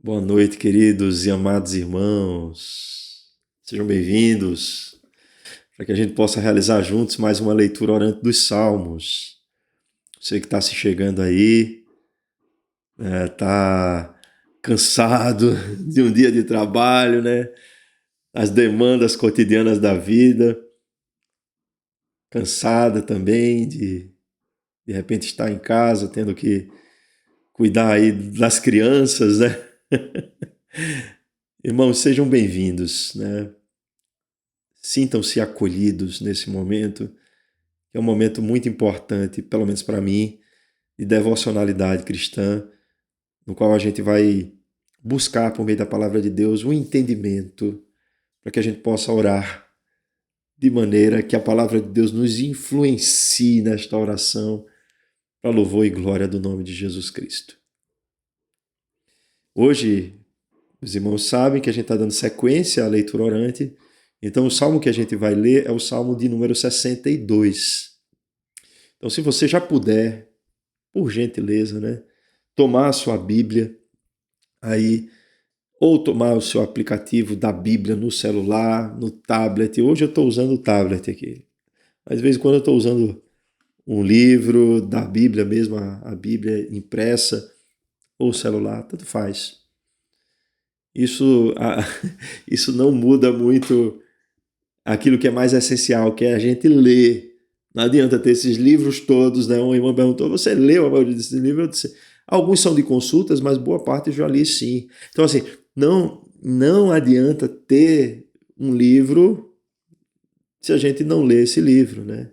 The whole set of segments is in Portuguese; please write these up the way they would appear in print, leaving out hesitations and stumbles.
Boa noite, queridos e amados irmãos. Sejam bem-vindos para que a gente possa realizar juntos mais uma leitura orante dos Salmos. Você que está se chegando aí, está cansado de um dia de trabalho, né? As demandas cotidianas da vida, cansada também de repente estar em casa tendo que cuidar aí das crianças, né? Irmãos, sejam bem-vindos, né? Sintam-se acolhidos nesse momento, que é um momento muito importante, pelo menos para mim, de devocionalidade cristã, no qual a gente vai buscar, por meio da palavra de Deus, um entendimento para que a gente possa orar de maneira que a palavra de Deus nos influencie nesta oração para louvor e glória do nome de Jesus Cristo. Hoje, os irmãos sabem que a gente está dando sequência à leitura orante, então o salmo que a gente vai ler é o salmo de número 62. Então, se você já puder, por gentileza, né, tomar a sua Bíblia aí, ou tomar o seu aplicativo da Bíblia no celular, no tablet. Hoje eu estou usando o tablet aqui. Às vezes, quando eu estou usando um livro da Bíblia mesmo, a Bíblia impressa, ou celular, tanto faz. Isso, isso não muda muito aquilo que é mais essencial, que é a gente ler. Não adianta ter esses livros todos, né? Um irmão perguntou, você leu a maioria desses livros? Eu disse, alguns são de consultas, mas boa parte eu já li sim. Então, assim, não adianta ter um livro se a gente não lê esse livro, né?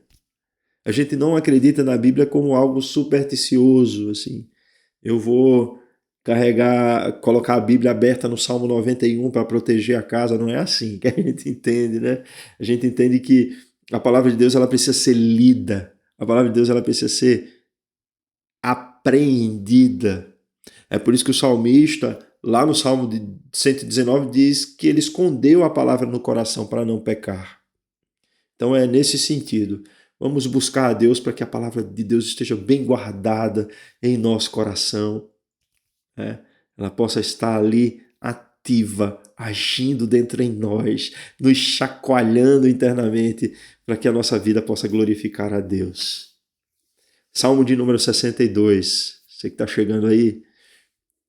A gente não acredita na Bíblia como algo supersticioso, assim. Eu vou colocar a Bíblia aberta no Salmo 91 para proteger a casa, não é assim que a gente entende, né? A gente entende que a palavra de Deus ela precisa ser lida, a palavra de Deus ela precisa ser apreendida. É por isso que o salmista, lá no Salmo de 119, diz que ele escondeu a palavra no coração para não pecar. Então é nesse sentido. Vamos buscar a Deus para que a palavra de Deus esteja bem guardada em nosso coração, né? Ela possa estar ali ativa, agindo dentro em nós, nos chacoalhando internamente, para que a nossa vida possa glorificar a Deus. Salmo de número 62, você que está chegando aí,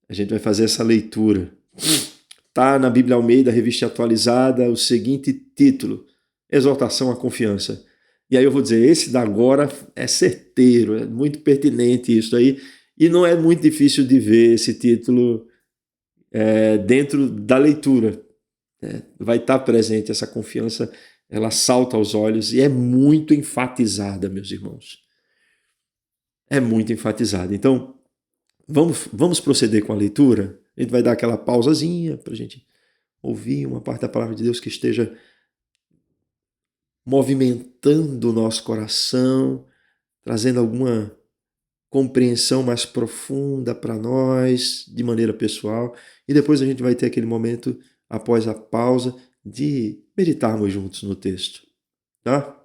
a gente vai fazer essa leitura. Está na Bíblia Almeida, revista atualizada, o seguinte título, Exortação à Confiança. E aí eu vou dizer, esse da agora é certeiro, é muito pertinente isso aí, e não é muito difícil de ver esse título dentro da leitura. Vai estar presente essa confiança, ela salta aos olhos e é muito enfatizada, meus irmãos. É muito enfatizada. Então, vamos proceder com a leitura? A gente vai dar aquela pausazinha para a gente ouvir uma parte da palavra de Deus que esteja movimentando o nosso coração, trazendo alguma compreensão mais profunda para nós, de maneira pessoal, e depois a gente vai ter aquele momento, após a pausa, de meditarmos juntos no texto, tá?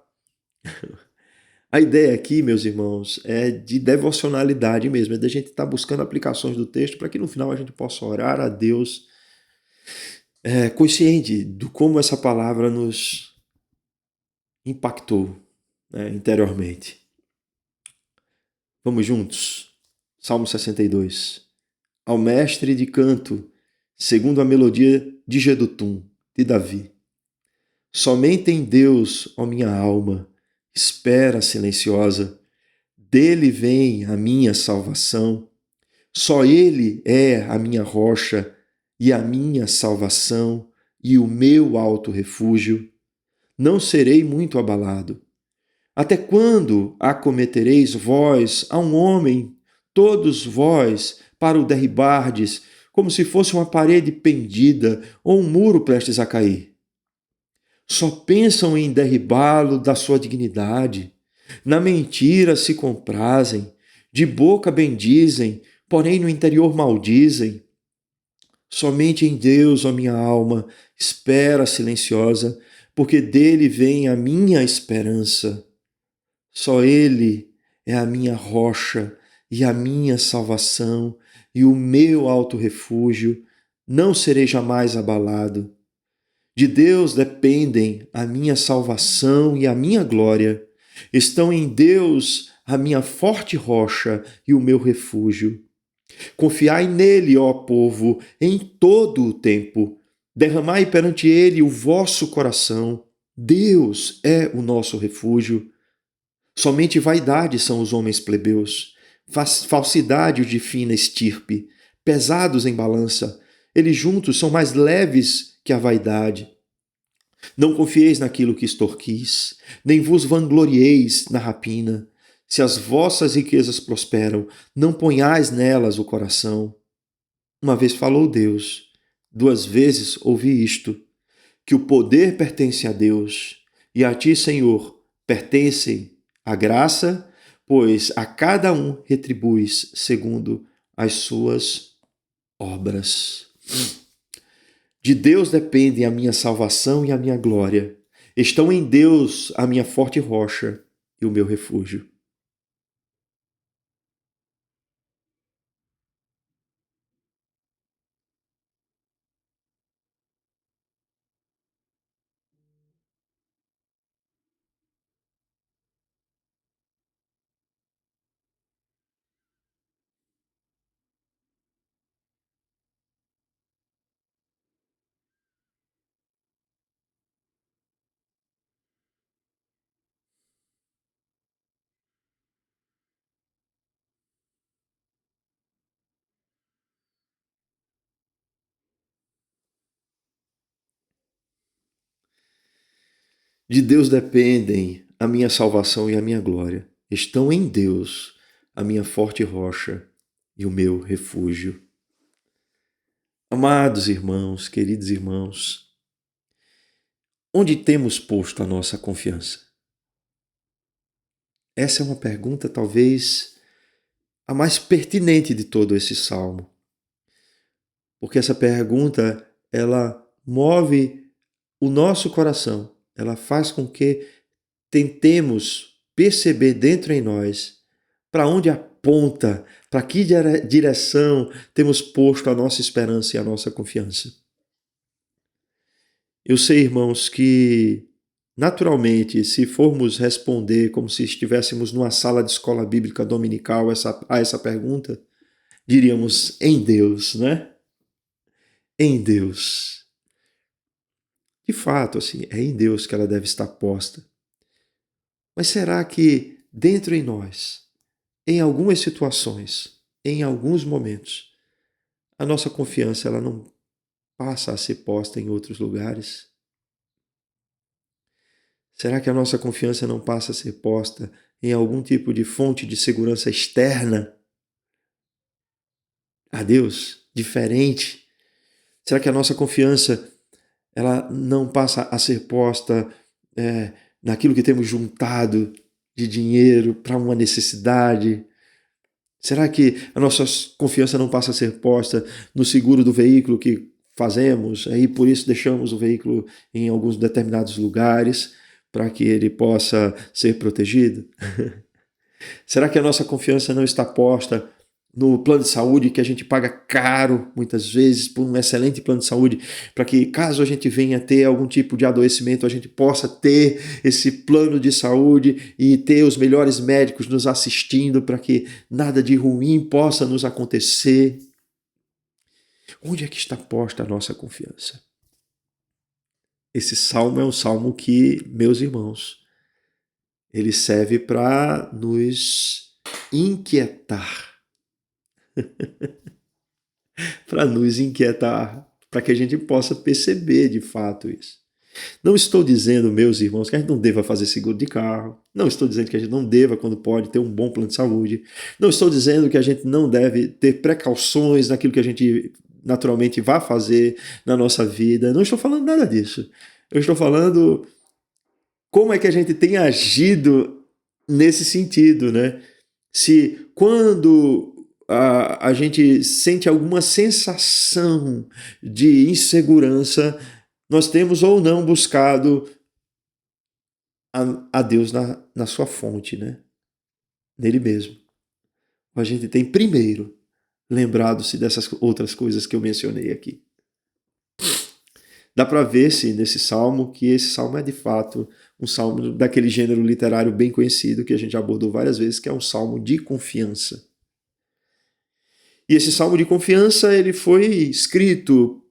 A ideia aqui, meus irmãos, é de devocionalidade mesmo, é da gente estar buscando aplicações do texto para que no final a gente possa orar a Deus, consciente de como essa palavra nos impactou, né, interiormente. Vamos juntos? Salmo 62. Ao mestre de canto, segundo a melodia de Jedutum, de Davi. Somente em Deus, ó minha alma, espera silenciosa. Dele vem a minha salvação. Só Ele é a minha rocha e a minha salvação e o meu alto refúgio. Não serei muito abalado. Até quando acometereis vós a um homem, todos vós, para o derribardes, como se fosse uma parede pendida ou um muro prestes a cair? Só pensam em derribá-lo da sua dignidade. Na mentira se comprazem, de boca bendizem, porém no interior maldizem. Somente em Deus, ó minha alma, espera silenciosa, porque dele vem a minha esperança. Só Ele é a minha rocha e a minha salvação e o meu alto refúgio. não serei jamais abalado. De Deus dependem a minha salvação e a minha glória. Estão em Deus a minha forte rocha e o meu refúgio. Confiai nele, ó povo, em todo o tempo. Derramai perante ele o vosso coração. Deus é o nosso refúgio. Somente vaidade são os homens plebeus, falsidade os de fina estirpe, pesados em balança. Eles juntos são mais leves que a vaidade. Não confieis naquilo que extorquis, nem vos vanglorieis na rapina. Se as vossas riquezas prosperam, não ponhais nelas o coração. Uma vez falou Deus, duas vezes ouvi isto, que o poder pertence a Deus, e a ti, Senhor, pertencem a graça, pois a cada um retribuis segundo as suas obras. De Deus dependem a minha salvação e a minha glória. Estão em Deus a minha forte rocha e o meu refúgio. De Deus dependem a minha salvação e a minha glória. Estão em Deus a minha forte rocha e o meu refúgio. Amados irmãos, queridos irmãos, onde temos posto a nossa confiança? Essa é uma pergunta talvez a mais pertinente de todo esse salmo, porque essa pergunta ela move o nosso coração, ela faz com que tentemos perceber dentro em nós para onde aponta, para que direção temos posto a nossa esperança e a nossa confiança. Eu sei, irmãos, que naturalmente, se formos responder como se estivéssemos numa sala de escola bíblica dominical a essa pergunta, diríamos em Deus, né? Em Deus. De fato, assim, é em Deus que ela deve estar posta. Mas será que dentro em nós, em algumas situações, em alguns momentos, a nossa confiança ela não passa a ser posta em outros lugares? Será que a nossa confiança não passa a ser posta em algum tipo de fonte de segurança externa a Deus, diferente? Será que a nossa confiança ela não passa a ser posta naquilo que temos juntado de dinheiro para uma necessidade? Será que a nossa confiança não passa a ser posta no seguro do veículo que fazemos, aí por isso deixamos o veículo em alguns determinados lugares para que ele possa ser protegido? Será que a nossa confiança não está posta no plano de saúde que a gente paga caro, muitas vezes, por um excelente plano de saúde, para que caso a gente venha ter algum tipo de adoecimento, a gente possa ter esse plano de saúde e ter os melhores médicos nos assistindo para que nada de ruim possa nos acontecer? Onde é que está posta a nossa confiança? Esse salmo é um salmo que, meus irmãos, ele serve para nos inquietar, para nos inquietar, para que a gente possa perceber de fato isso. Não estou dizendo, meus irmãos, que a gente não deva fazer seguro de carro. Não estou dizendo que a gente não deva, quando pode, ter um bom plano de saúde. Não estou dizendo que a gente não deve ter precauções naquilo que a gente naturalmente vai fazer na nossa vida. Não estou falando nada disso. Eu estou falando como é que a gente tem agido nesse sentido, né? Se quando a gente sente alguma sensação de insegurança, nós temos ou não buscado a Deus na sua fonte, né? Nele mesmo. A gente tem primeiro lembrado-se dessas outras coisas que eu mencionei aqui. dá para ver-se nesse salmo que esse salmo é de fato um salmo daquele gênero literário bem conhecido que a gente já abordou várias vezes, que é um salmo de confiança. E esse salmo de confiança ele foi escrito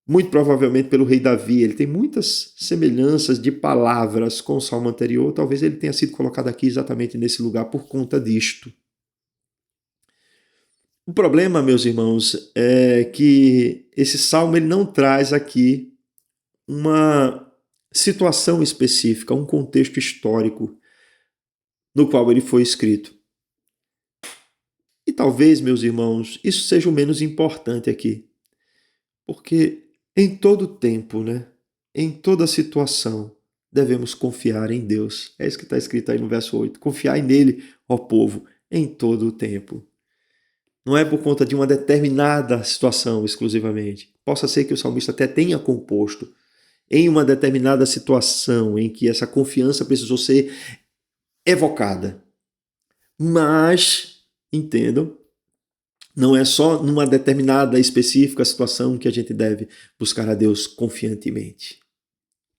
muito provavelmente pelo rei Davi. Ele tem muitas semelhanças de palavras com o salmo anterior. Talvez ele tenha sido colocado aqui exatamente nesse lugar por conta disto. O problema, meus irmãos, é que esse salmo ele não traz aqui uma situação específica, um contexto histórico no qual ele foi escrito. E talvez, meus irmãos, isso seja o menos importante aqui. Porque em todo tempo, né? Em toda situação, devemos confiar em Deus. É isso que está escrito aí no verso 8. Confiai nele, ó povo, em todo o tempo. Não é por conta de uma determinada situação exclusivamente. Possa ser que o salmista até tenha composto em uma determinada situação em que essa confiança precisou ser evocada. Mas, entendam, não é só numa determinada específica situação que a gente deve buscar a Deus confiantemente.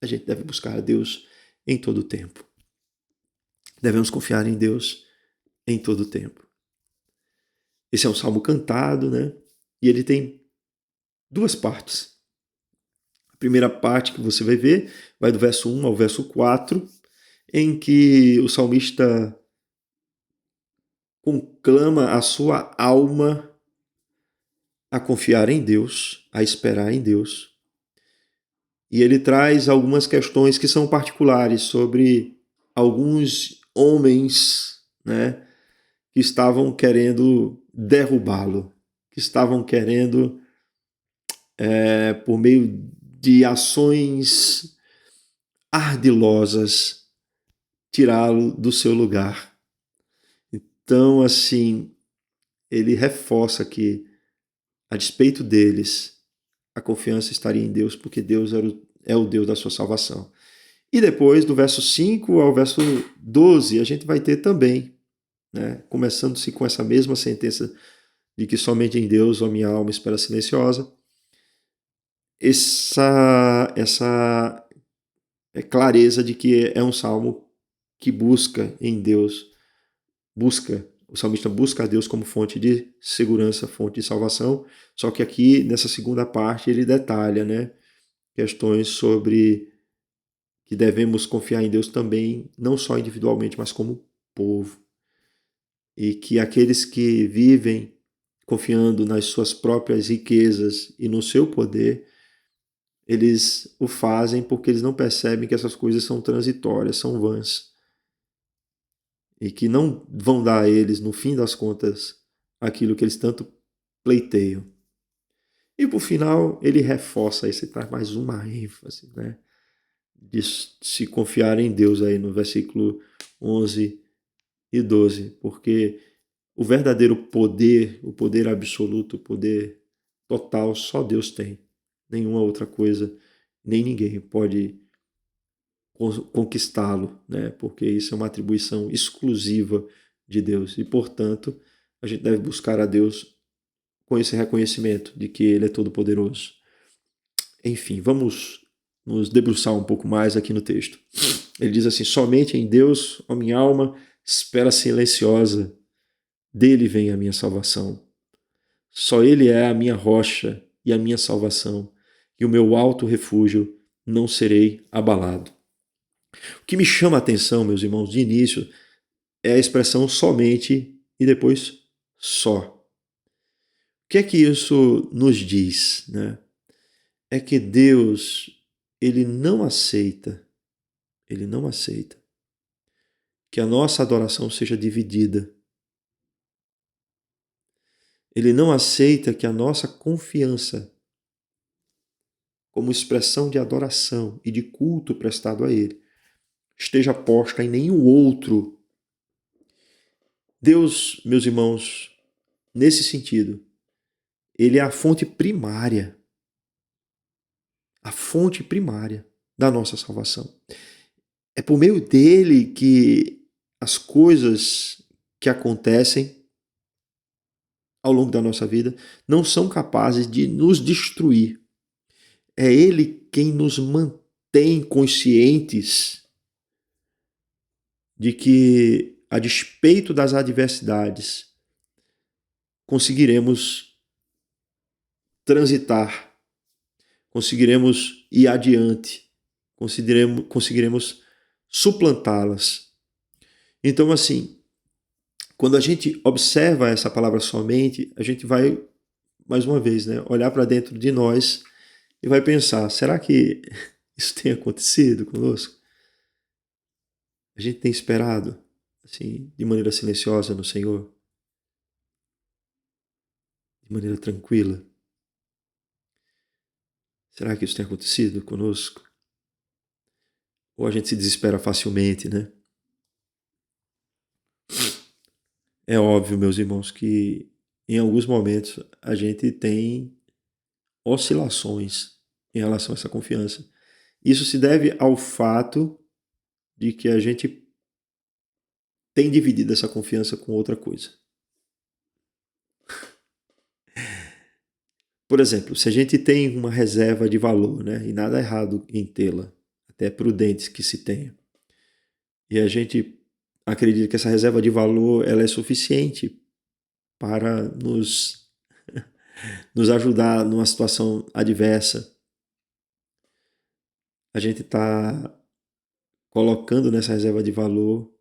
A gente deve buscar a Deus em todo o tempo. Devemos confiar em Deus em todo o tempo. Esse é um salmo cantado, né? E ele tem duas partes. A primeira parte que você vai ver vai do verso 1 ao verso 4, em que o salmista conclama a sua alma a confiar em Deus, a esperar em Deus. E ele traz algumas questões que são particulares sobre alguns homens, né, que estavam querendo derrubá-lo, que estavam querendo, por meio de ações ardilosas, tirá-lo do seu lugar. Então, assim, ele reforça que, a despeito deles, a confiança estaria em Deus, porque Deus é o Deus da sua salvação. E depois, do verso 5 ao verso 12, a gente vai ter também, né, começando-se com essa mesma sentença de que somente em Deus a minha alma espera silenciosa, essa clareza de que é um salmo que busca em Deus, o salmista busca a Deus como fonte de segurança, fonte de salvação, só que aqui, nessa segunda parte, ele detalha, né, questões sobre que devemos confiar em Deus também, não só individualmente, mas como povo. E que aqueles que vivem confiando nas suas próprias riquezas e no seu poder, eles o fazem porque eles não percebem que essas coisas são transitórias, são vãs. E que não vão dar a eles, no fim das contas, aquilo que eles tanto pleiteiam. E por final, ele reforça isso, traz mais uma ênfase, né? De se confiar em Deus aí no versículo 11 e 12, porque o verdadeiro poder, o poder absoluto, o poder total, só Deus tem. Nenhuma outra coisa, nem ninguém pode conquistá-lo, né? Porque isso é uma atribuição exclusiva de Deus. E, portanto, a gente deve buscar a Deus com esse reconhecimento de que Ele é todo-poderoso. Enfim, vamos nos debruçar um pouco mais aqui no texto. Ele diz assim: somente em Deus, ó minha alma, espera silenciosa, dele vem a minha salvação. Só ele é a minha rocha e a minha salvação, e o meu alto refúgio, não serei abalado. O que me chama a atenção, meus irmãos, de início, é a expressão somente e depois só. O que é que isso nos diz, né? É que Deus, ele não aceita que a nossa adoração seja dividida. Ele não aceita que a nossa confiança, como expressão de adoração e de culto prestado a Ele, esteja posta em nenhum outro. Deus, meus irmãos, nesse sentido, Ele é a fonte primária da nossa salvação. É por meio dele que as coisas que acontecem ao longo da nossa vida não são capazes de nos destruir. é Ele quem nos mantém conscientes de que, a despeito das adversidades, conseguiremos transitar, conseguiremos ir adiante, conseguiremos suplantá-las. Então, assim, quando a gente observa essa palavra somente, a gente vai, mais uma vez, né, olhar para dentro de nós e vai pensar, será que isso tem acontecido conosco? A gente tem esperado, assim, de maneira silenciosa no Senhor? De maneira tranquila? Será que isso tem acontecido conosco? Ou a gente se desespera facilmente, né? É óbvio, meus irmãos, que em alguns momentos a gente tem oscilações em relação a essa confiança. Isso se deve ao fato de que a gente tem dividido essa confiança com outra coisa. Por exemplo, se a gente tem uma reserva de valor, né, e nada errado em tê-la, até é prudente que se tenha, e a gente acredita que essa reserva de valor ela é suficiente para nos ajudar numa situação adversa, a gente está colocando nessa reserva de valor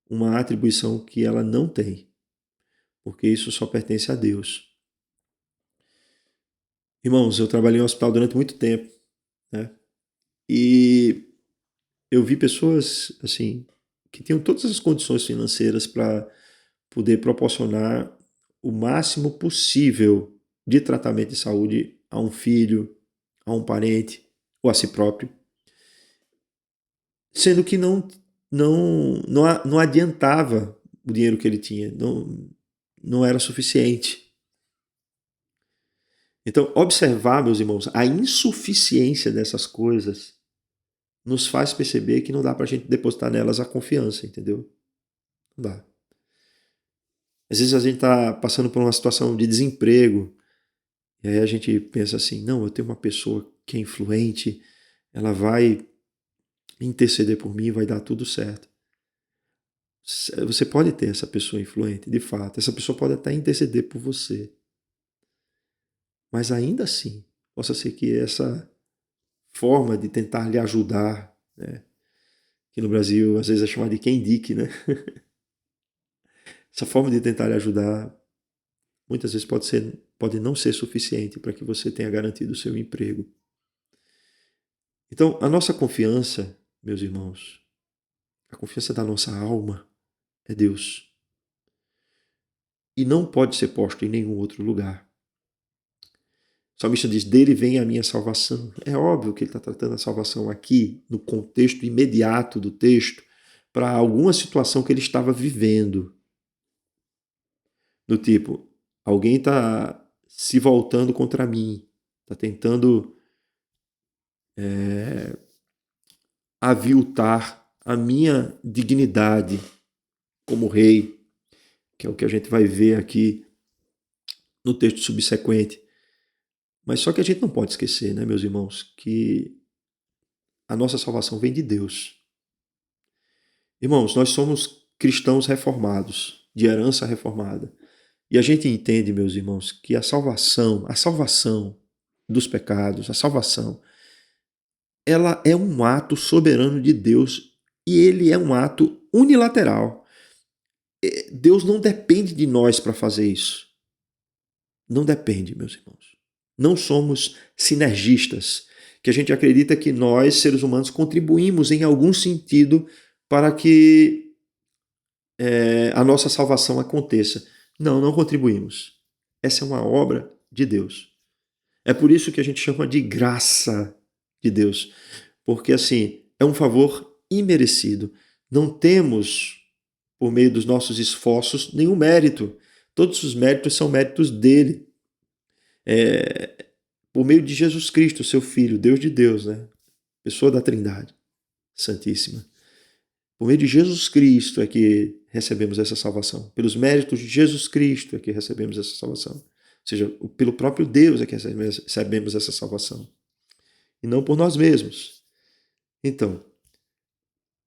uma atribuição que ela não tem, porque isso só pertence a Deus. Irmãos, eu trabalhei em um hospital durante muito tempo, né? E eu vi pessoas, assim, que tinham todas as condições financeiras para poder proporcionar o máximo possível de tratamento de saúde a um filho, a um parente ou a si próprio, sendo que não adiantava o dinheiro que ele tinha, não era suficiente. Então, observar, meus irmãos, a insuficiência dessas coisas nos faz perceber que não dá para a gente depositar nelas a confiança, entendeu? Não dá. Às vezes a gente está passando por uma situação de desemprego, e aí a gente pensa assim, não, eu tenho uma pessoa que é influente, ela vai interceder por mim, vai dar tudo certo. Você pode ter essa pessoa influente, de fato, essa pessoa pode até interceder por você, mas ainda assim, possa ser que essa forma de tentar lhe ajudar, né, que no Brasil às vezes é chamada de quem indique, né? Essa forma de tentar lhe ajudar muitas vezes pode não ser suficiente para que você tenha garantido o seu emprego. Então, a nossa confiança, meus irmãos, a confiança da nossa alma é Deus. E não pode ser posta em nenhum outro lugar. O salmista diz, dele vem a minha salvação. É óbvio que ele está tratando a salvação aqui, no contexto imediato do texto, para alguma situação que ele estava vivendo. Do tipo, alguém está se voltando contra mim, está tentando aviltar a minha dignidade como rei, que é o que a gente vai ver aqui no texto subsequente. Mas só que a gente não pode esquecer, né, meus irmãos, que a nossa salvação vem de Deus. Irmãos, nós somos cristãos reformados, de herança reformada. E a gente entende, meus irmãos, que a salvação dos pecados, a salvação, ela é um ato soberano de Deus e ele é um ato unilateral. Deus não depende de nós para fazer isso. Não depende, meus irmãos. Não somos sinergistas, que a gente acredita que nós, seres humanos, contribuímos em algum sentido para que a nossa salvação aconteça. Não, não contribuímos. Essa é uma obra de Deus. É por isso que a gente chama de graça de Deus, porque assim, é um favor imerecido. Não temos, por meio dos nossos esforços, nenhum mérito. Todos os méritos são méritos dele. Por meio de Jesus Cristo, seu Filho, Deus de Deus, né? Pessoa da Trindade Santíssima. Por meio de Jesus Cristo é que recebemos essa salvação. Pelos méritos de Jesus Cristo é que recebemos essa salvação. Ou seja, pelo próprio Deus é que recebemos essa salvação. e não por nós mesmos. Então,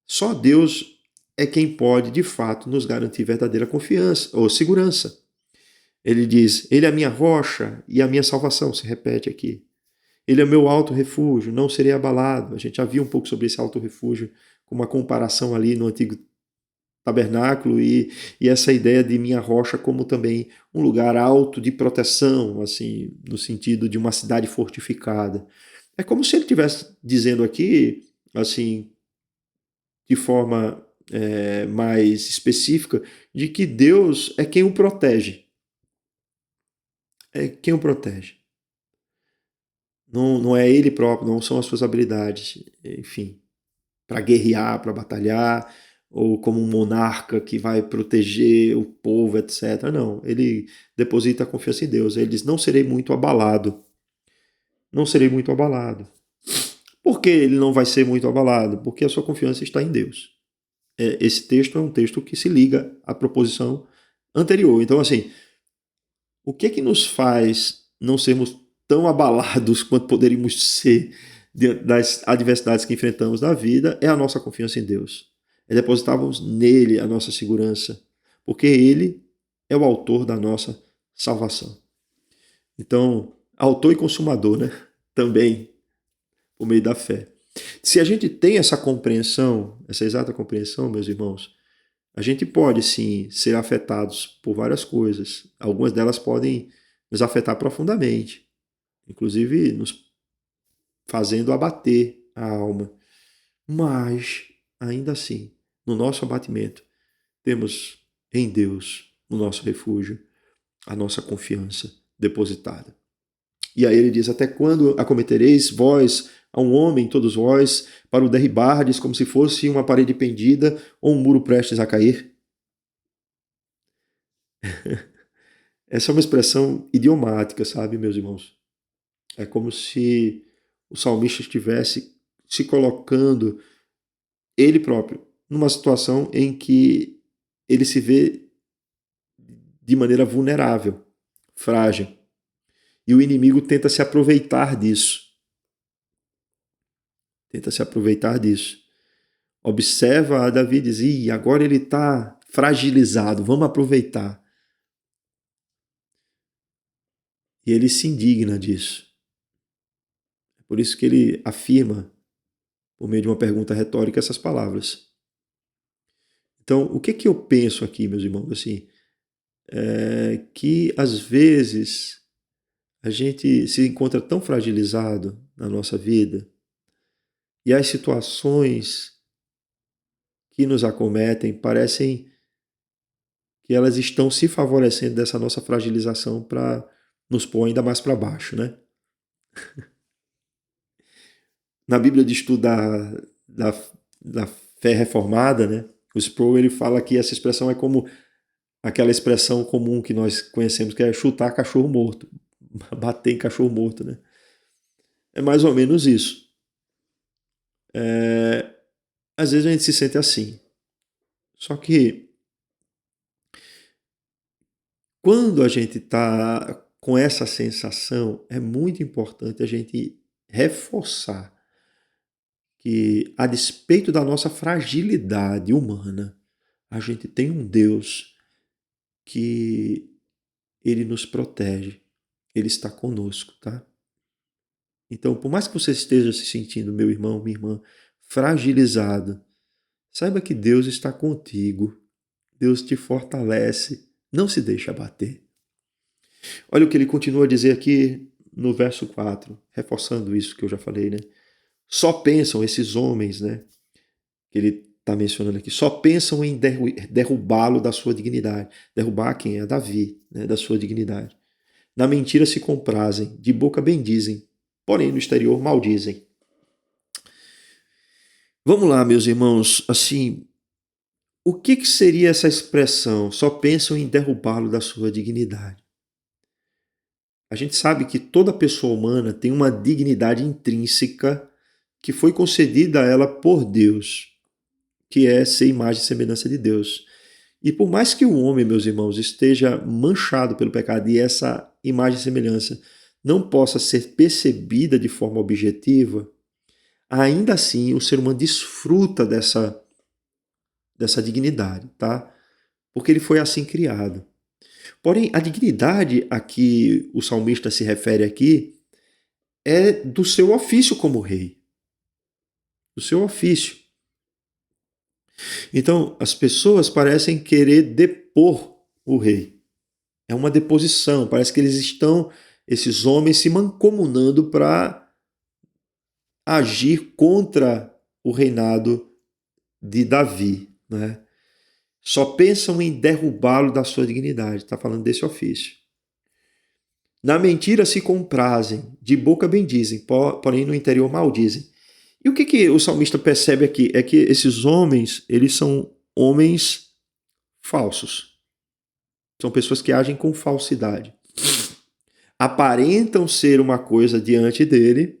só Deus é quem pode, de fato, nos garantir verdadeira confiança ou segurança. Ele diz, ele é a minha rocha e a minha salvação, se repete aqui. Ele é meu alto refúgio, não serei abalado. A gente já viu um pouco sobre esse alto refúgio, com uma comparação ali no Antigo Tabernáculo e essa ideia de minha rocha como também um lugar alto de proteção, assim, no sentido de uma cidade fortificada. É como se ele estivesse dizendo aqui, assim, de forma mais específica, de que Deus é quem o protege. É quem o protege. Não é ele próprio, não são as suas habilidades, enfim, para guerrear, para batalhar, ou como um monarca que vai proteger o povo, etc. Não, ele deposita a confiança em Deus. Ele diz, não serei muito abalado. Não serei muito abalado. Por que ele não vai ser muito abalado? Porque a sua confiança está em Deus. Esse texto é um texto que se liga à proposição anterior. Então, assim, o que é que nos faz não sermos tão abalados quanto poderíamos ser diante das adversidades que enfrentamos na vida é a nossa confiança em Deus. É depositarmos nele a nossa segurança, porque ele é o autor da nossa salvação. Então, autor e consumador, né? Também por meio da fé. Se a gente tem essa compreensão, essa exata compreensão, meus irmãos, a gente pode sim ser afetados por várias coisas. Algumas delas podem nos afetar profundamente, inclusive nos fazendo abater a alma. Mas, ainda assim, no nosso abatimento, temos em Deus, no nosso refúgio, a nossa confiança depositada. E aí ele diz, até quando acometereis vós a um homem, todos vós, para o derribardes como se fosse uma parede pendida ou um muro prestes a cair? Essa é uma expressão idiomática, sabe, meus irmãos? É como se o salmista estivesse se colocando, ele próprio, numa situação em que ele se vê de maneira vulnerável, frágil. E o inimigo tenta se aproveitar disso. Tenta se aproveitar disso. Observa a Davi e diz, agora ele está fragilizado, vamos aproveitar. E ele se indigna disso. É por isso que ele afirma, por meio de uma pergunta retórica, essas palavras. Então, o que eu penso aqui, meus irmãos? Assim, que às vezes a gente se encontra tão fragilizado na nossa vida e as situações que nos acometem parecem que elas estão se favorecendo dessa nossa fragilização para nos pôr ainda mais para baixo, né? Na Bíblia de Estudo da Fé Reformada, né? O Sproul, ele fala que essa expressão é como aquela expressão comum que nós conhecemos, que é chutar cachorro morto, bater em cachorro morto, né? É mais ou menos isso. Às vezes a gente se sente assim. Só que quando a gente está com essa sensação, é muito importante a gente reforçar que, a despeito da nossa fragilidade humana, a gente tem um Deus que ele nos protege, ele está conosco, tá? Então, por mais que você esteja se sentindo, meu irmão, minha irmã, fragilizado, saiba que Deus está contigo, Deus te fortalece, não se deixe abater. Olha o que ele continua a dizer aqui no verso 4, reforçando isso que eu já falei, né? Só pensam esses homens, né? Que ele está mencionando aqui, só pensam em derrubá-lo da sua dignidade. Derrubar quem é Davi, né? Da sua dignidade. Na mentira se comprazem, de boca bendizem, porém no exterior maldizem. Vamos lá, meus irmãos, assim, o que seria essa expressão? Só pensam em derrubá-lo da sua dignidade. A gente sabe que toda pessoa humana tem uma dignidade intrínseca que foi concedida a ela por Deus, que é ser imagem e semelhança de Deus. E por mais que o homem, meus irmãos, esteja manchado pelo pecado e essa imagem e semelhança não possa ser percebida de forma objetiva, ainda assim o ser humano desfruta dessa dignidade, tá? Porque ele foi assim criado. Porém, a dignidade a que o salmista se refere aqui é do seu ofício como rei. Do seu ofício. Então, as pessoas parecem querer depor o rei. É uma deposição, parece que esses homens, se mancomunando para agir contra o reinado de Davi, né? Só pensam em derrubá-lo da sua dignidade. Está falando desse ofício. Na mentira se comprazem, de boca bendizem, porém no interior maldizem. E o que o salmista percebe aqui? É que esses homens, eles são homens falsos. São pessoas que agem com falsidade. Aparentam ser uma coisa diante dele,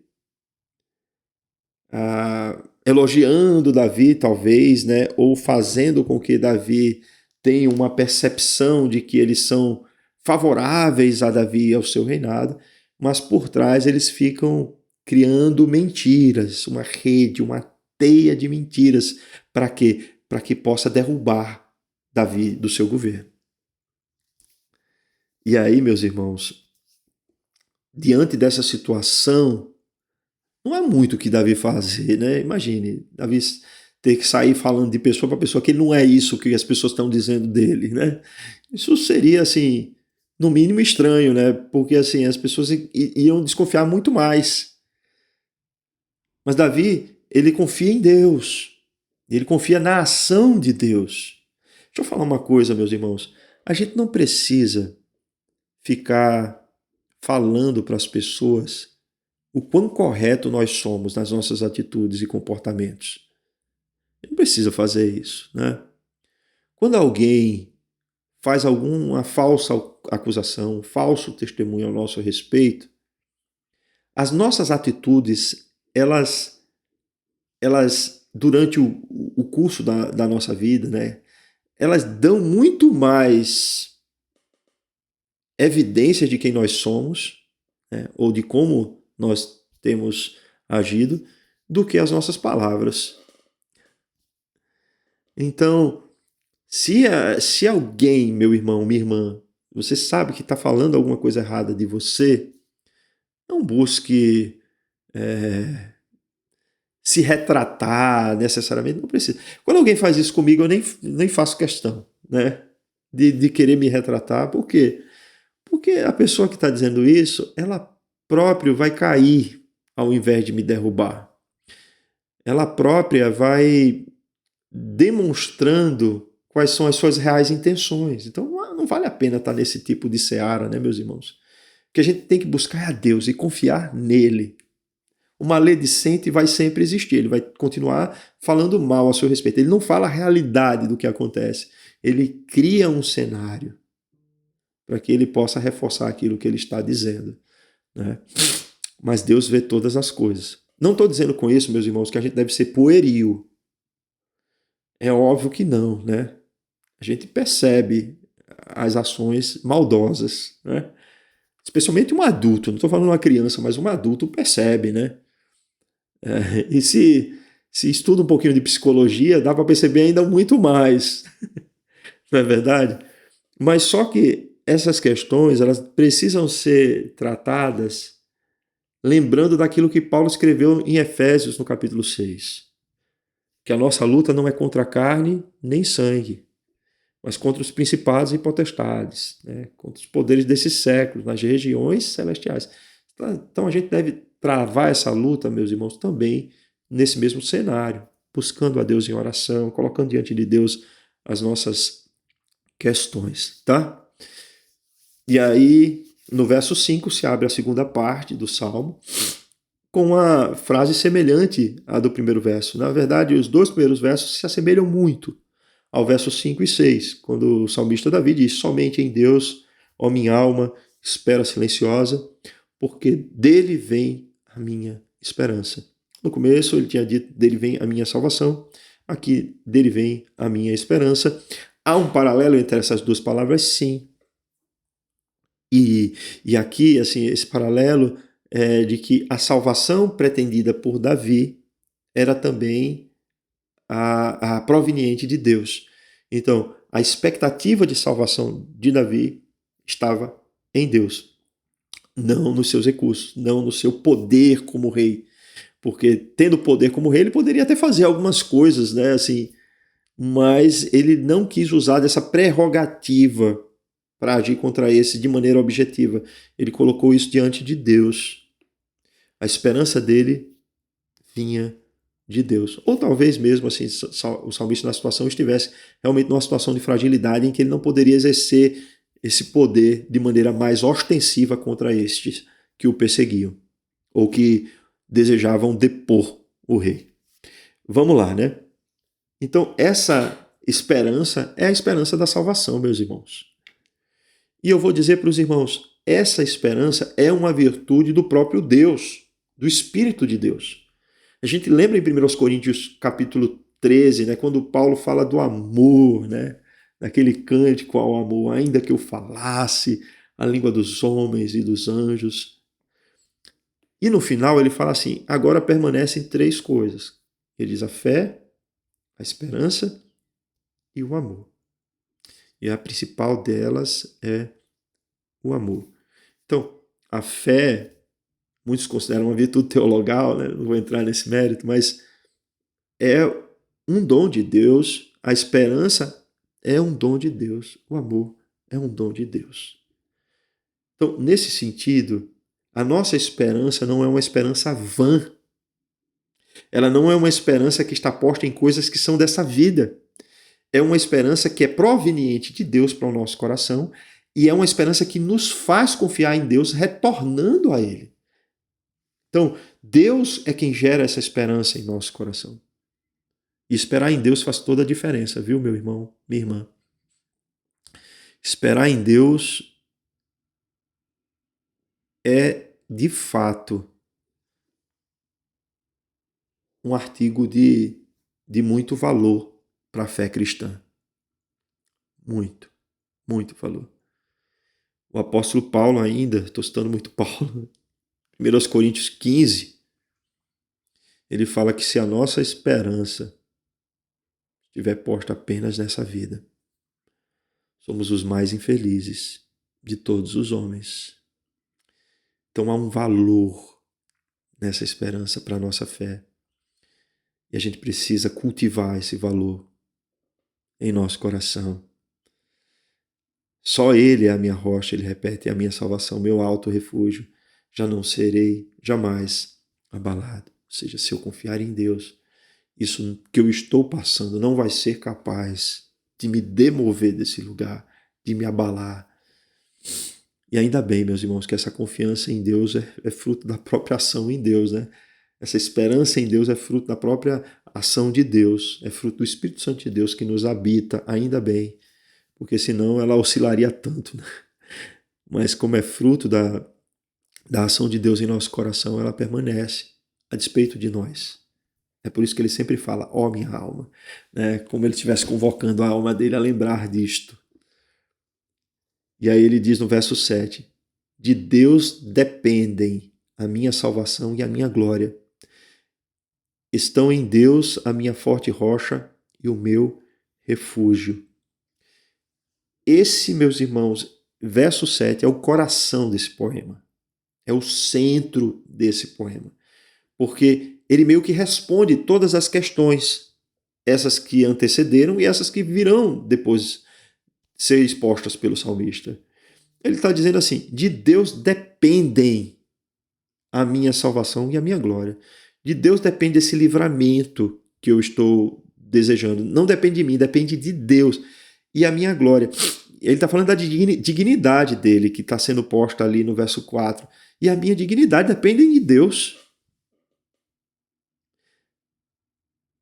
elogiando Davi, talvez, né? Ou fazendo com que Davi tenha uma percepção de que eles são favoráveis a Davi e ao seu reinado, mas por trás eles ficam criando mentiras, uma rede, uma teia de mentiras. Para quê? Para que possa derrubar Davi do seu governo. E aí, meus irmãos, diante dessa situação, não há muito o que Davi fazer, né? Imagine, Davi ter que sair falando de pessoa para pessoa que ele não é isso que as pessoas estão dizendo dele, né? Isso seria, assim, no mínimo estranho, né? Porque, assim, as pessoas iam desconfiar muito mais. Mas Davi, ele confia em Deus. Ele confia na ação de Deus. Deixa eu falar uma coisa, meus irmãos. A gente não precisa ficar falando para as pessoas o quão correto nós somos nas nossas atitudes e comportamentos. Não precisa fazer isso, né? Quando alguém faz alguma falsa acusação, um falso testemunho ao nosso respeito, as nossas atitudes, elas durante o curso da nossa vida, né, elas dão muito mais evidências de quem nós somos, né, ou de como nós temos agido, do que as nossas palavras. Então, se alguém, meu irmão, minha irmã, você sabe que está falando alguma coisa errada de você, não busque se retratar necessariamente, não precisa. Quando alguém faz isso comigo, eu nem faço questão, né, de querer me retratar. Por quê? Porque a pessoa que está dizendo isso, ela própria vai cair ao invés de me derrubar. Ela própria vai demonstrando quais são as suas reais intenções. Então não vale a pena estar nesse tipo de seara, né, meus irmãos? Porque a gente tem que buscar a Deus e confiar nele. O maledicente vai sempre existir, ele vai continuar falando mal a seu respeito. Ele não fala a realidade do que acontece, ele cria um cenário para que ele possa reforçar aquilo que ele está dizendo, né? Mas Deus vê todas as coisas. Não estou dizendo com isso, meus irmãos, que a gente deve ser pueril. É óbvio que não, né? A gente percebe as ações maldosas, né? Especialmente um adulto, não estou falando uma criança, mas um adulto percebe, né? E se estuda um pouquinho de psicologia, dá para perceber ainda muito mais, não é verdade? Mas só que essas questões, elas precisam ser tratadas lembrando daquilo que Paulo escreveu em Efésios, no capítulo 6, que a nossa luta não é contra a carne nem sangue, mas contra os principados e potestades, né? Contra os poderes desse século, nas regiões celestiais. Então a gente deve travar essa luta, meus irmãos, também nesse mesmo cenário, buscando a Deus em oração, colocando diante de Deus as nossas questões, tá? E aí, no verso 5, se abre a segunda parte do Salmo, com uma frase semelhante à do primeiro verso. Na verdade, os dois primeiros versos se assemelham muito ao verso 5 e 6, quando o salmista Davi diz: somente em Deus, ó minha alma, espera silenciosa, porque dele vem a minha esperança. No começo ele tinha dito: dele vem a minha salvação, aqui dele vem a minha esperança. Há um paralelo entre essas duas palavras? Sim. E aqui, assim, esse paralelo é de que a salvação pretendida por Davi era também a proveniente de Deus. Então, a expectativa de salvação de Davi estava em Deus, não nos seus recursos, não no seu poder como rei. Porque tendo poder como rei, ele poderia até fazer algumas coisas, né, assim, mas ele não quis usar dessa prerrogativa para agir contra esse de maneira objetiva. Ele colocou isso diante de Deus. A esperança dele vinha de Deus. Ou talvez mesmo assim o salmista na situação estivesse realmente numa situação de fragilidade em que ele não poderia exercer esse poder de maneira mais ostensiva contra estes que o perseguiam ou que desejavam depor o rei. Vamos lá, né? Então, essa esperança é a esperança da salvação, meus irmãos. E eu vou dizer para os irmãos, essa esperança é uma virtude do próprio Deus, do Espírito de Deus. A gente lembra em 1 Coríntios capítulo 13, né, quando Paulo fala do amor, né, daquele cântico ao amor, ainda que eu falasse a língua dos homens e dos anjos. E no final ele fala assim, agora permanecem três coisas. Ele diz a fé, a esperança e o amor. E a principal delas é o amor. Então, a fé, muitos consideram uma virtude teologal, né? Não vou entrar nesse mérito, mas é um dom de Deus, a esperança é um dom de Deus, o amor é um dom de Deus. Então, nesse sentido, a nossa esperança não é uma esperança vã. Ela não é uma esperança que está posta em coisas que são dessa vida. É uma esperança que é proveniente de Deus para o nosso coração e é uma esperança que nos faz confiar em Deus, retornando a Ele. Então, Deus é quem gera essa esperança em nosso coração. E esperar em Deus faz toda a diferença, viu, meu irmão, minha irmã? Esperar em Deus é, de fato, um artigo de muito valor para a fé cristã. Muito, muito valor. O apóstolo Paulo ainda, estou citando muito Paulo, 1 Coríntios 15, ele fala que se a nossa esperança estiver posta apenas nessa vida, somos os mais infelizes de todos os homens. Então há um valor nessa esperança para a nossa fé. E a gente precisa cultivar esse valor em nosso coração. Só Ele é a minha rocha, ele repete, é a minha salvação, meu alto refúgio. Já não serei jamais abalado. Ou seja, se eu confiar em Deus, isso que eu estou passando não vai ser capaz de me demover desse lugar, de me abalar. E ainda bem, meus irmãos, que essa confiança em Deus é fruto da própria ação em Deus, né? Essa esperança em Deus é fruto da própria ação de Deus, é fruto do Espírito Santo de Deus que nos habita, ainda bem, porque senão ela oscilaria tanto, né? Mas como é fruto da ação de Deus em nosso coração, ela permanece, a despeito de nós. É por isso que ele sempre fala, ó minha alma, né? Como ele estivesse convocando a alma dele a lembrar disto. E aí ele diz no verso 7, de Deus dependem a minha salvação e a minha glória. Estão em Deus a minha forte rocha e o meu refúgio. Esse, meus irmãos, verso 7 é o coração desse poema. É o centro desse poema. Porque ele meio que responde todas as questões, essas que antecederam e essas que virão depois ser expostas pelo salmista. Ele está dizendo assim, de Deus dependem a minha salvação e a minha glória. De Deus depende esse livramento que eu estou desejando. Não depende de mim, depende de Deus. E a minha glória. Ele está falando da dignidade dele, que está sendo posta ali no verso 4. E a minha dignidade depende de Deus.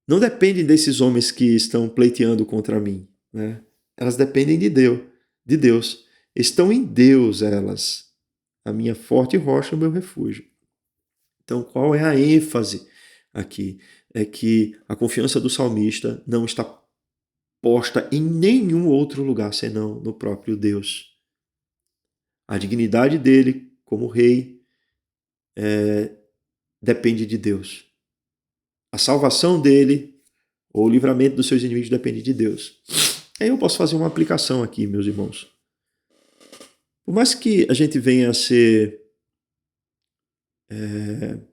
Não dependem desses homens que estão pleiteando contra mim, né? Elas dependem de Deus, de Deus. Estão em Deus elas, a minha forte rocha, o meu refúgio. Então, qual é a ênfase aqui? É que a confiança do salmista não está posta em nenhum outro lugar senão no próprio Deus. A dignidade dele como rei depende de Deus. A salvação dele, ou o livramento dos seus inimigos, depende de Deus. Aí eu posso fazer uma aplicação aqui, meus irmãos. Por mais que a gente venha a ser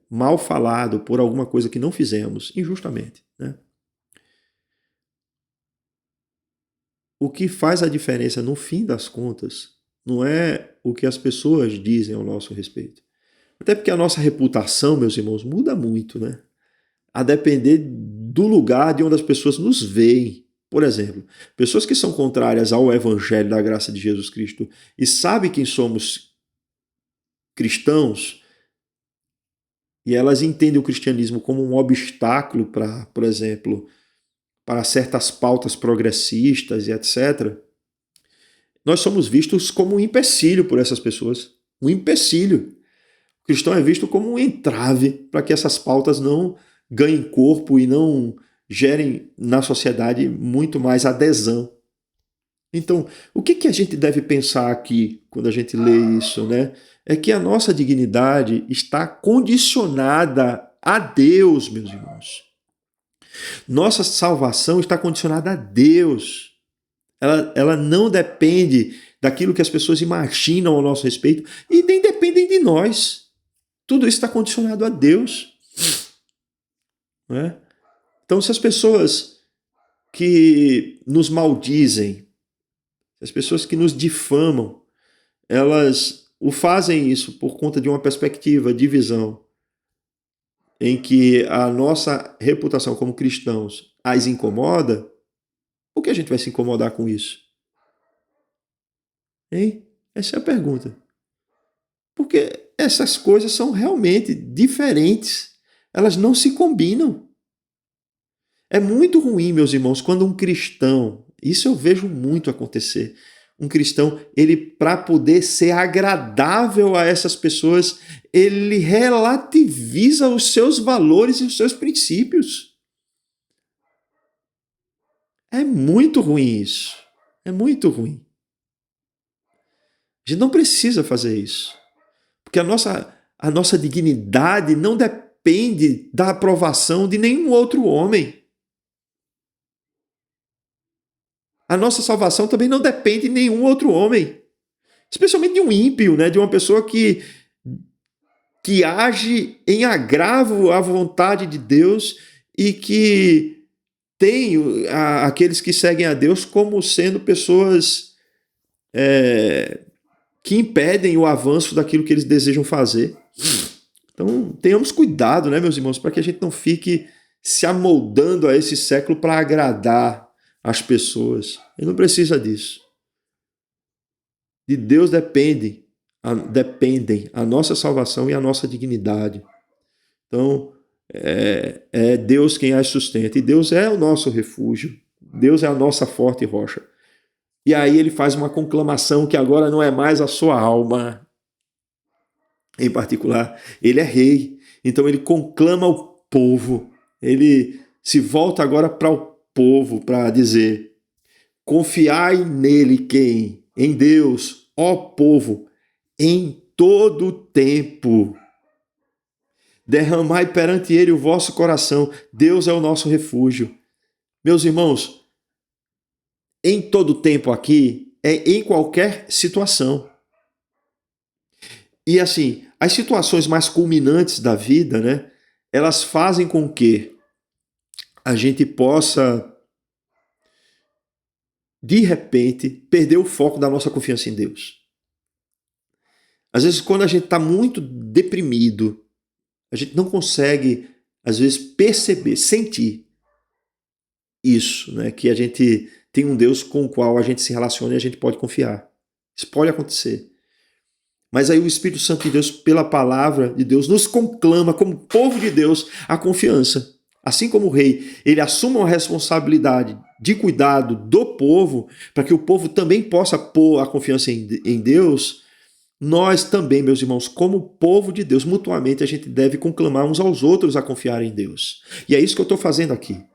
mal falado por alguma coisa que não fizemos, injustamente, né? O que faz a diferença, no fim das contas, não é o que as pessoas dizem ao nosso respeito. Até porque a nossa reputação, meus irmãos, muda muito, né? A depender do lugar de onde as pessoas nos veem. Por exemplo, pessoas que são contrárias ao Evangelho da graça de Jesus Cristo e sabem que somos cristãos, e elas entendem o cristianismo como um obstáculo para, por exemplo, para certas pautas progressistas e etc., nós somos vistos como um empecilho por essas pessoas. Um empecilho. O cristão é visto como um entrave para que essas pautas não ganhem corpo e não gerem na sociedade muito mais adesão. Então, o que a gente deve pensar aqui quando a gente lê isso, né? É que a nossa dignidade está condicionada a Deus, meus irmãos. Nossa salvação está condicionada a Deus. Ela não depende daquilo que as pessoas imaginam ao nosso respeito e nem dependem de nós. Tudo isso está condicionado a Deus. Não é? Então, se as pessoas que nos maldizem, as pessoas que nos difamam, elas o fazem isso por conta de uma perspectiva de visão em que a nossa reputação como cristãos as incomoda, por que a gente vai se incomodar com isso? Hein? Essa é a pergunta. Porque essas coisas são realmente diferentes. Elas não se combinam. É muito ruim, meus irmãos, quando um cristão, isso eu vejo muito acontecer, um cristão, ele, para poder ser agradável a essas pessoas, ele relativiza os seus valores e os seus princípios. É muito ruim isso. É muito ruim. A gente não precisa fazer isso. Porque a nossa dignidade não depende da aprovação de nenhum outro homem. A nossa salvação também não depende de nenhum outro homem. Especialmente de um ímpio, né? De uma pessoa que age em agravo à vontade de Deus e que tem aqueles que seguem a Deus como sendo pessoas que impedem o avanço daquilo que eles desejam fazer. Então, tenhamos cuidado, né, meus irmãos, para que a gente não fique se amoldando a esse século para agradar as pessoas. Ele não precisa disso. De Deus dependem a nossa salvação e a nossa dignidade. Então, é Deus quem as sustenta. E Deus é o nosso refúgio. Deus é a nossa forte rocha. E aí ele faz uma conclamação que agora não é mais a sua alma em particular. Ele é rei. Então ele conclama o povo. Ele se volta agora para o povo para dizer: confiai nele quem? Em Deus, ó povo, em todo o tempo. Derramai perante ele o vosso coração. Deus é o nosso refúgio. Meus irmãos, em todo o tempo aqui é em qualquer situação. E assim, as situações mais culminantes da vida, né, elas fazem com que a gente possa, de repente, perder o foco da nossa confiança em Deus. Às vezes, quando a gente está muito deprimido, a gente não consegue, às vezes, perceber, sentir isso, né? Que a gente tem um Deus com o qual a gente se relaciona e a gente pode confiar. Isso pode acontecer. Mas aí o Espírito Santo de Deus, pela palavra de Deus, nos conclama, como povo de Deus, a confiança. Assim como o rei, ele assume uma responsabilidade de cuidado do povo, para que o povo também possa pôr a confiança em Deus. Nós também, meus irmãos, como povo de Deus, mutuamente a gente deve conclamar uns aos outros a confiar em Deus. E é isso que eu estou fazendo aqui.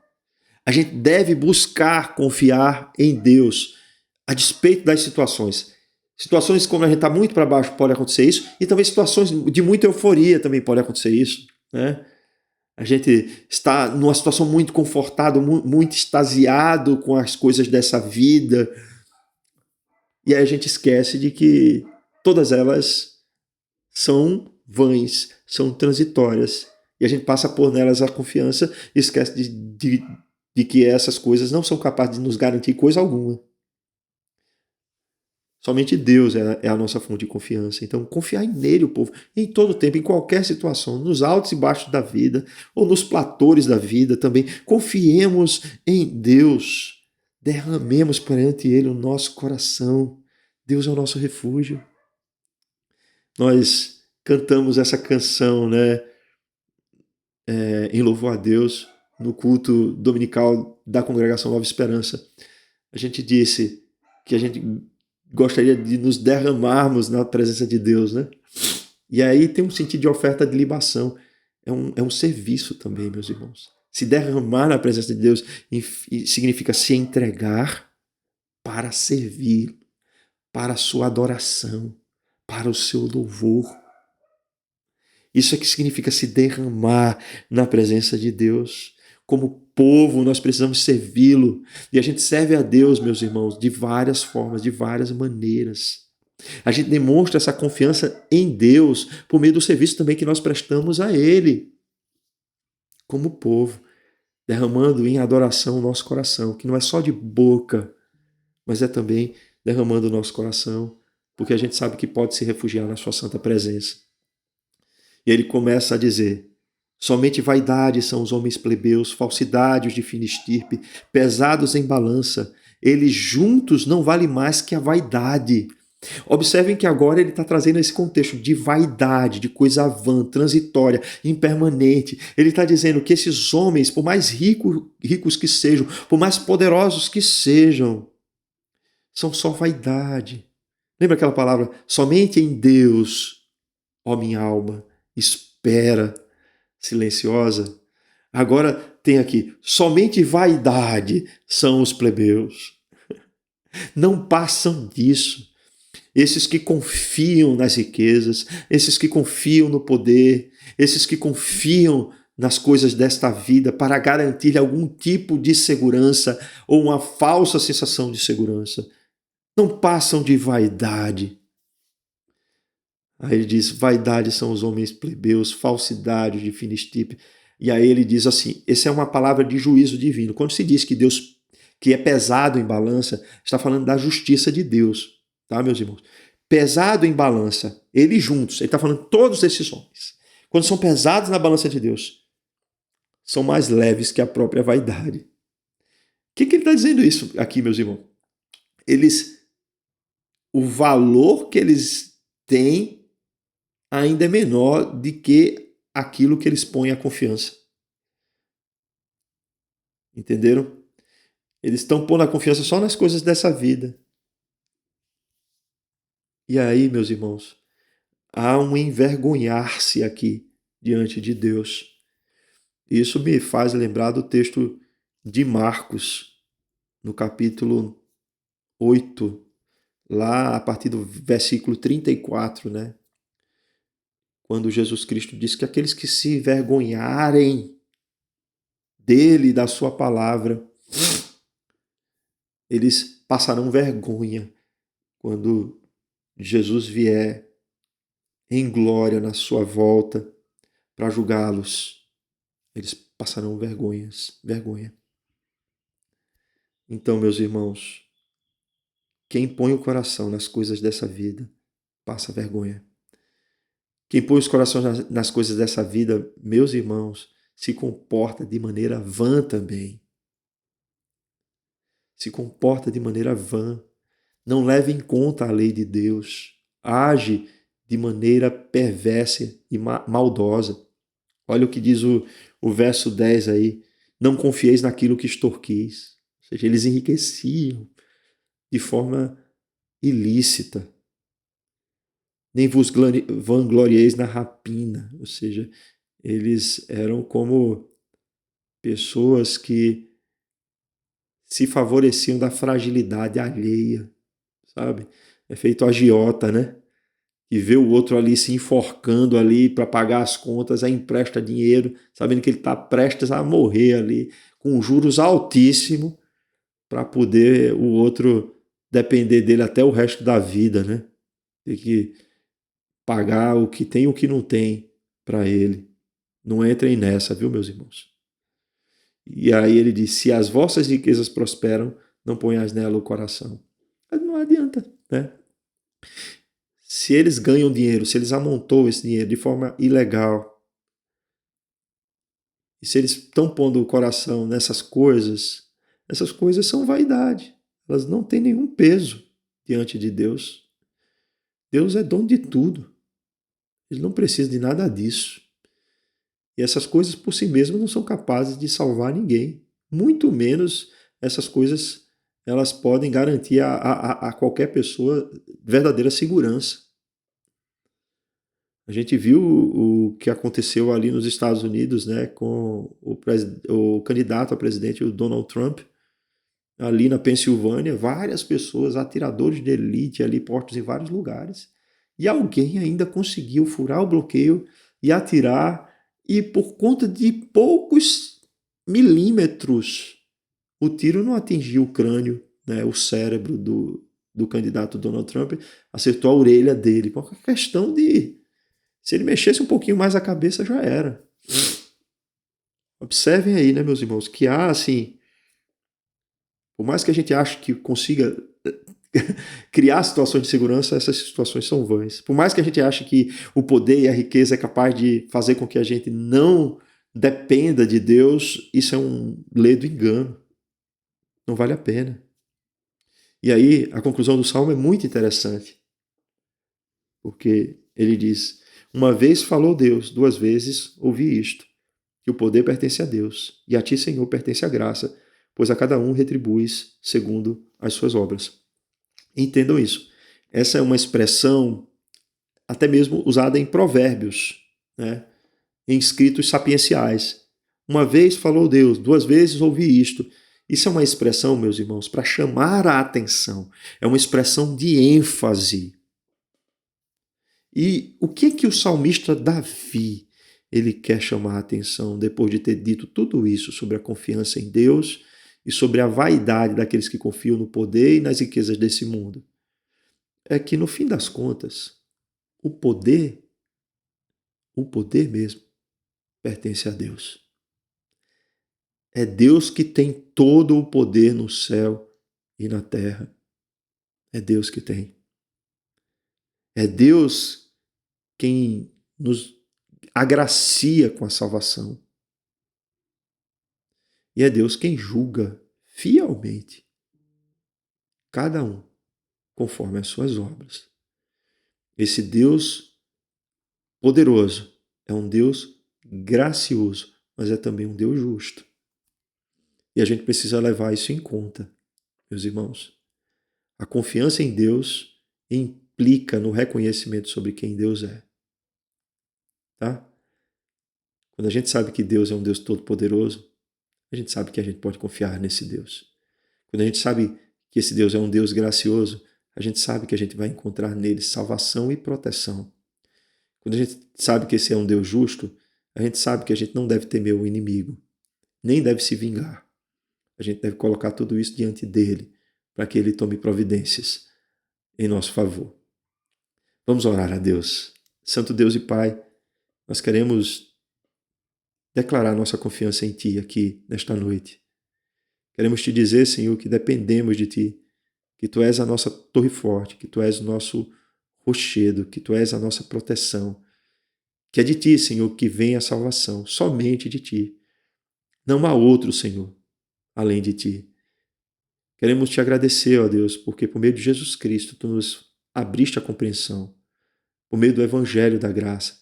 A gente deve buscar confiar em Deus, a despeito das situações. Situações como a gente está muito para baixo pode acontecer isso, e também situações de muita euforia também pode acontecer isso, né? A gente está numa situação muito confortável, muito extasiado com as coisas dessa vida, e aí a gente esquece de que todas elas são vãs, são transitórias, e a gente passa a pôr nelas a confiança e esquece de que essas coisas não são capazes de nos garantir coisa alguma. Somente Deus é a nossa fonte de confiança. Então, confiar nele, o povo, em todo tempo, em qualquer situação, nos altos e baixos da vida, ou nos platores da vida também. Confiemos em Deus. Derramemos perante Ele o nosso coração. Deus é o nosso refúgio. Nós cantamos essa canção, né, em louvor a Deus, no culto dominical da Congregação Nova Esperança. A gente disse que a gente gostaria de nos derramarmos na presença de Deus, né? E aí tem um sentido de oferta de libação. É um serviço também, meus irmãos. Se derramar na presença de Deus significa se entregar para servir, para a sua adoração, para o seu louvor. Isso é que significa se derramar na presença de Deus. Como povo, nós precisamos servi-lo. E a gente serve a Deus, meus irmãos, de várias formas, de várias maneiras. A gente demonstra essa confiança em Deus por meio do serviço também que nós prestamos a Ele, como povo, derramando em adoração o nosso coração, que não é só de boca, mas é também derramando o nosso coração, porque a gente sabe que pode se refugiar na sua santa presença. E ele começa a dizer: somente vaidade são os homens plebeus, falsidade de fina estirpe, pesados em balança. Eles juntos não valem mais que a vaidade. Observem que agora ele está trazendo esse contexto de vaidade, de coisa vã, transitória, impermanente. Ele está dizendo que esses homens, por mais ricos que sejam, por mais poderosos que sejam, são só vaidade. Lembra aquela palavra? Somente em Deus, ó minha alma, espera silenciosa. Agora tem aqui, somente vaidade são os plebeus. Não passam disso. Esses que confiam nas riquezas, esses que confiam no poder, esses que confiam nas coisas desta vida para garantir algum tipo de segurança ou uma falsa sensação de segurança. Não passam de vaidade. Aí ele diz, vaidade são os homens plebeus, falsidade de fina estirpe. E aí ele diz assim, essa é uma palavra de juízo divino. Quando se diz que Deus, que é pesado em balança, está falando da justiça de Deus, tá, meus irmãos? Pesado em balança, eles juntos, ele está falando todos esses homens. Quando são pesados na balança de Deus, são mais leves que a própria vaidade. O que ele está dizendo isso aqui, meus irmãos? O valor que eles têm ainda é menor do que aquilo que eles põem a confiança. Entenderam? Eles estão pondo a confiança só nas coisas dessa vida. E aí, meus irmãos, há um envergonhar-se aqui diante de Deus. Isso me faz lembrar do texto de Marcos, no capítulo 8, lá a partir do versículo 34, né? Quando Jesus Cristo diz que aqueles que se envergonharem dele e da sua palavra, eles passarão vergonha quando Jesus vier em glória na sua volta para julgá-los. Eles passarão vergonha. Então, meus irmãos, quem põe o coração nas coisas dessa vida, passa vergonha. Quem põe os corações nas coisas dessa vida, meus irmãos, se comporta de maneira vã também. Se comporta de maneira vã. Não leva em conta a lei de Deus. Age de maneira perversa e maldosa. Olha o que diz o verso 10 aí. Não confieis naquilo que extorquis. Ou seja, eles enriqueciam de forma ilícita. Nem vos vanglorieis na rapina. Ou seja, eles eram como pessoas que se favoreciam da fragilidade alheia, sabe? É feito agiota, né? E vê o outro ali se enforcando ali para pagar as contas, aí empresta dinheiro, sabendo que ele está prestes a morrer ali, com juros altíssimos, para poder o outro depender dele até o resto da vida, né? Tem que pagar o que tem e o que não tem para ele. Não entrem nessa, viu, meus irmãos? E aí ele diz: se as vossas riquezas prosperam, não ponhais nela o coração. Mas não adianta, né? Se eles ganham dinheiro, se eles amontoam esse dinheiro de forma ilegal, e se eles estão pondo o coração nessas coisas, essas coisas são vaidade. Elas não têm nenhum peso diante de Deus. Deus é dono de tudo. Ele não precisa de nada disso. E essas coisas por si mesmas não são capazes de salvar ninguém. Muito menos essas coisas elas podem garantir a qualquer pessoa verdadeira segurança. A gente viu o que aconteceu ali nos Estados Unidos, né, com o candidato a presidente, o Donald Trump, ali na Pensilvânia, várias pessoas, atiradores de elite ali postos em vários lugares, e alguém ainda conseguiu furar o bloqueio e atirar, e por conta de poucos milímetros, o tiro não atingiu o crânio, né, o cérebro do candidato Donald Trump, acertou a orelha dele, por uma questão de... Se ele mexesse um pouquinho mais a cabeça, já era. Observem aí, né, meus irmãos, que há, assim, por mais que a gente ache que consiga criar situações de segurança, essas situações são vãs. Por mais que a gente ache que o poder e a riqueza é capaz de fazer com que a gente não dependa de Deus, isso é um ledo engano. Não vale a pena. E aí, a conclusão do Salmo é muito interessante, porque ele diz: uma vez falou Deus, duas vezes ouvi isto, que o poder pertence a Deus, e a ti, Senhor, pertence a graça, pois a cada um retribuis segundo as suas obras. Entendam isso. Essa é uma expressão até mesmo usada em provérbios, né? Em escritos sapienciais. Uma vez falou Deus, duas vezes ouvi isto. Isso é uma expressão, meus irmãos, para chamar a atenção. É uma expressão de ênfase. E o que o salmista Davi ele quer chamar a atenção depois de ter dito tudo isso sobre a confiança em Deus e sobre a vaidade daqueles que confiam no poder e nas riquezas desse mundo? É que no fim das contas, o poder mesmo, pertence a Deus. É Deus que tem todo o poder no céu e na terra. É Deus que tem. É Deus quem nos agracia com a salvação. E é Deus quem julga fielmente cada um conforme as suas obras. Esse Deus poderoso é um Deus gracioso, mas é também um Deus justo. E a gente precisa levar isso em conta, meus irmãos. A confiança em Deus implica no reconhecimento sobre quem Deus é. Tá? Quando a gente sabe que Deus é um Deus todo-poderoso, a gente sabe que a gente pode confiar nesse Deus. Quando a gente sabe que esse Deus é um Deus gracioso, a gente sabe que a gente vai encontrar nele salvação e proteção. Quando a gente sabe que esse é um Deus justo, a gente sabe que a gente não deve temer o inimigo, nem deve se vingar. A gente deve colocar tudo isso diante dele, para que ele tome providências em nosso favor. Vamos orar a Deus. Santo Deus e Pai, nós queremos declarar nossa confiança em Ti aqui nesta noite. Queremos Te dizer, Senhor, que dependemos de Ti, que Tu és a nossa torre forte, que Tu és o nosso rochedo, que Tu és a nossa proteção, que é de Ti, Senhor, que vem a salvação, somente de Ti. Não há outro, Senhor, além de Ti. Queremos Te agradecer, ó Deus, porque por meio de Jesus Cristo Tu nos abriste a compreensão, por meio do Evangelho da graça,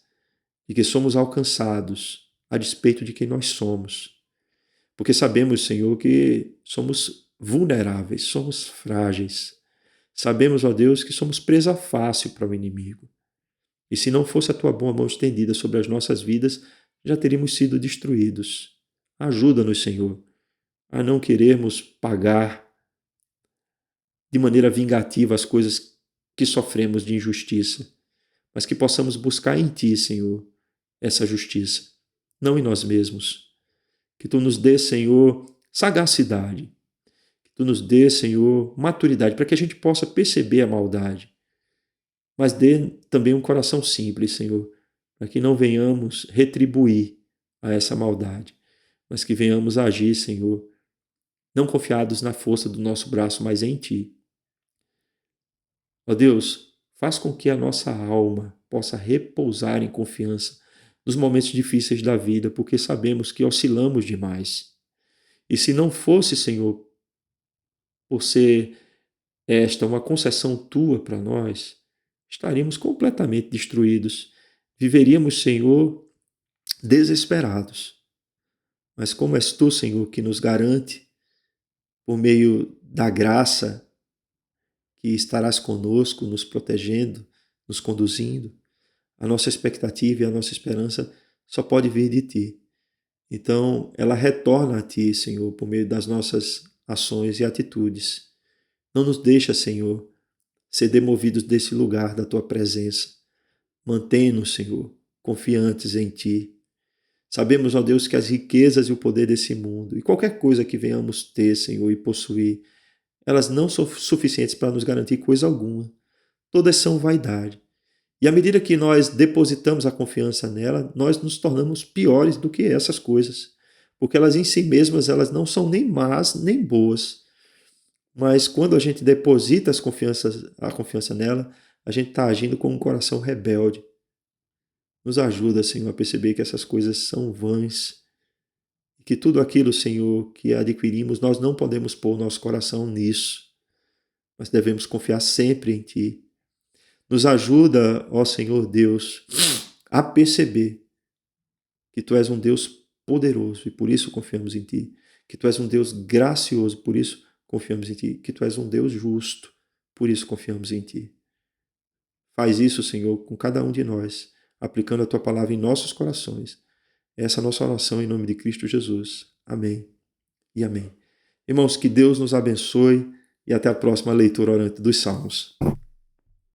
e que somos alcançados a despeito de quem nós somos. Porque sabemos, Senhor, que somos vulneráveis, somos frágeis. Sabemos, ó Deus, que somos presa fácil para o inimigo. E se não fosse a Tua boa mão estendida sobre as nossas vidas, já teríamos sido destruídos. Ajuda-nos, Senhor, a não querermos pagar de maneira vingativa as coisas que sofremos de injustiça, mas que possamos buscar em Ti, Senhor, essa justiça, não em nós mesmos. Que Tu nos dê, Senhor, sagacidade, que Tu nos dê, Senhor, maturidade, para que a gente possa perceber a maldade, mas dê também um coração simples, Senhor, para que não venhamos retribuir a essa maldade, mas que venhamos agir, Senhor, não confiados na força do nosso braço, mas em Ti. Ó Deus, faz com que a nossa alma possa repousar em confiança nos momentos difíceis da vida, porque sabemos que oscilamos demais. E se não fosse, Senhor, por ser esta uma concessão Tua para nós, estaríamos completamente destruídos. Viveríamos, Senhor, desesperados. Mas como és Tu, Senhor, que nos garante, por meio da graça, que estarás conosco, nos protegendo, nos conduzindo, a nossa expectativa e a nossa esperança só pode vir de Ti. Então, ela retorna a Ti, Senhor, por meio das nossas ações e atitudes. Não nos deixa, Senhor, ser demovidos desse lugar da Tua presença. Mantém-nos, Senhor, confiantes em Ti. Sabemos, ó Deus, que as riquezas e o poder desse mundo e qualquer coisa que venhamos ter, Senhor, e possuir, elas não são suficientes para nos garantir coisa alguma. Todas são vaidade. E à medida que nós depositamos a confiança nela, nós nos tornamos piores do que essas coisas. Porque elas em si mesmas, elas não são nem más, nem boas. Mas quando a gente deposita a confiança nela, a gente está agindo com um coração rebelde. Nos ajuda, Senhor, a perceber que essas coisas são vãs. E que tudo aquilo, Senhor, que adquirimos, nós não podemos pôr nosso coração nisso. Mas devemos confiar sempre em Ti. Nos ajuda, ó Senhor Deus, a perceber que Tu és um Deus poderoso e por isso confiamos em Ti. Que Tu és um Deus gracioso, por isso confiamos em Ti. Que Tu és um Deus justo, por isso confiamos em Ti. Faz isso, Senhor, com cada um de nós, aplicando a Tua palavra em nossos corações. Essa é a nossa oração em nome de Cristo Jesus. Amém e amém. Irmãos, que Deus nos abençoe e até a próxima leitura orante dos Salmos.